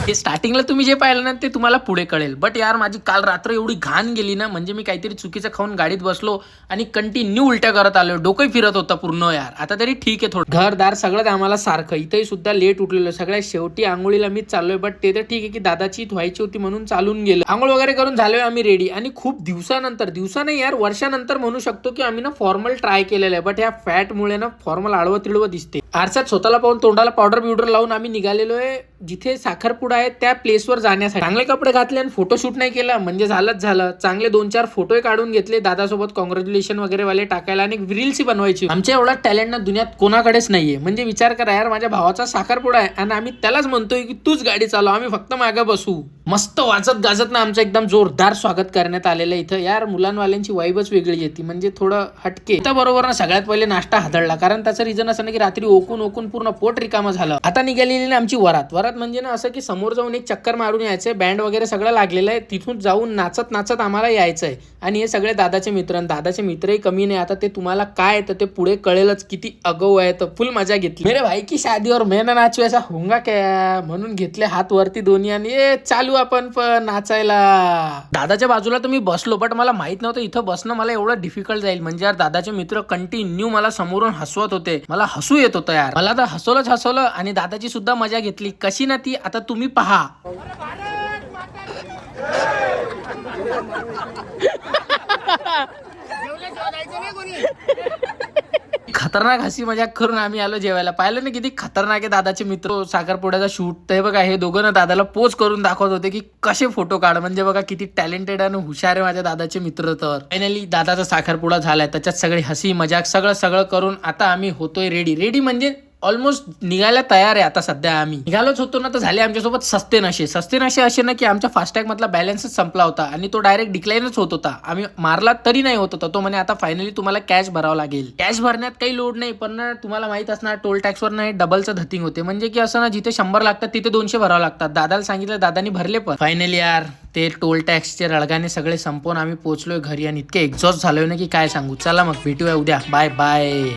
हे स्टार्टिंगला तुम्ही जे पाहिलं ना ते तुम्हाला पुढे कळेल. बट यार माझी काल रात्र एवढी घाण गेली ना, म्हणजे मी काहीतरी चुकीचं खाऊन गाडीत बसलो आणि कंटिन्यू उलट्या करत आलो. डोकं फिरत होतं पूर्ण यार. आता तरी ठीक आहे, थोडं घरदार सगळं आम्हाला सारखं. इथेही सुद्धा लेट उठलेलो. सगळ्यात शेवटी आंघोळीला मीच चाललोय. बट ते तर ठीक आहे की दादाची व्हायची होती म्हणून चालून गेलं. आंघोळ वगैरे करून झालोय आम्ही रेडी. आणि खूप दिवसा नाही यार, वर्षानंतर म्हणू शकतो की आम्ही ना फॉर्मल ट्राय केलेलं आहे. बट या फॅटमुळे ना फॉर्मल आडवं तिडवं दिसते. आरशात स्वतःला पाहून तोंडाला पावडर बिवडर लावून आम्ही निघालेलो आहे जिथे साखरपुडा आहे त्या प्लेसवर जाण्यासाठी. चांगले कपडे घातले आणि फोटोशूट नाही केलं म्हणजे झालंच झालं. चांगले 2-4 फोटो काढून घेतले दादासोबत, कॉंग्रॅच्युलेशन वगैरे वाले टाकायला आणि रील्स बनवायची. आमच्या एवढा टॅलेंट ना दुनियात कोणाकडेच नाहीये. म्हणजे विचार करा यार, माझ्या भावाचा साखरपुडा आहे आणि आम्ही त्यालाच म्हणतोय की तूच गाडी चालव, आम्ही फक्त मागं बसू. मस्त वाजत गाजत ना आमचं एकदम जोरदार स्वागत करण्यात आलेलं इथं. यार मुलांवाल्यांची वाईबच वेगळी येते, म्हणजे थोडं हटके. बरोबर ना सगळ्यात पहिले नाश्ता हादळला, कारण त्याचं रिझन असं ना की रात्री ओकून पूर्ण पोट रिकामं झालं. आता निघालेली ना आमची वरात म्हणजे ना असं की समोर जाऊन एक चक्कर मारून यायचंय. बँड वगैरे सगळं लागलेलं आहे. तिथून जाऊन नाचत नाचत आम्हाला यायचंय. आणि हे सगळे दादाचे मित्र, दादाचे मित्रही कमी नाही. आता ते तुम्हाला काय तर ते पुढे कळेलच किती अगाऊ आहे. तर फुल मजा घेतली. मेरे भाई की शादी और मैं ना नाचू ऐसा होंगा क्या, म्हणून घेतले हात वरती दोन्ही आणि चालू आपण पण नाचायला. दादाच्या बाजूला तर मी बसलो, बट मला माहित नव्हतं इथं बसणं मला एवढं डिफिकल्ट जाईल. म्हणजे यार दादाचे मित्र कंटिन्यू मला समोरून हसवत होते. मला हसू येत होतं यार. मला तर हसवलं आणि दादाची सुद्धा मजा घेतली. कशी ना ती आता तुम्ही पहा. खतरनाक हसी मजाक करून आम्ही आलो जेवायला. पाहिलं ना किती खतरनाक आहे दादाचे मित्र. साखरपुड्याचा शूट ते बघा, हे दोघं ना दादाला पोज करून दाखवत होते की कसे फोटो काढ. म्हणजे बघा किती टॅलेंटेड आणि हुशार आहे माझ्या दादाचे मित्र. तर फायनली दादाचा साखरपुडा झालाय. त्याच्यात सगळी हसी मजाक सगळं करून आता आम्ही होतोय रेडी म्हणजे ऑलमोस्ट निघायला तयार आहे. आता सध्या आम्ही निघालोच होतो ना, तर झाले आमच्यासोबत सस्ते नशे असे ना की आमच्या फास्टॅग मधला बॅलन्सच संपला होता आणि तो डायरेक्ट डिक्लाइनच होत होता. आम्ही मारला तरी नाही होत होता. तो म्हणे आता फायनली तुम्हाला कॅश भरावं लागेल. कॅश भरण्यात काही लोड नाही, पण तुम्हाला माहित असणार टोल टॅक्सवर नाही डबलचं धतिंग होते. म्हणजे की असं ना जिथे 100 लागतात तिथे 200 भरावं लागतात. दादाला सांगितलं, दादानी भरले. पण फायनली यार ते टोल टॅक्सचे रडगाने सगळे संपवून आम्ही पोहोचलोय घरी आणि इतके एक्झॉस्ट झालोय ना की काय सांगू. चला मग भेटूया उद्या. Bye bye.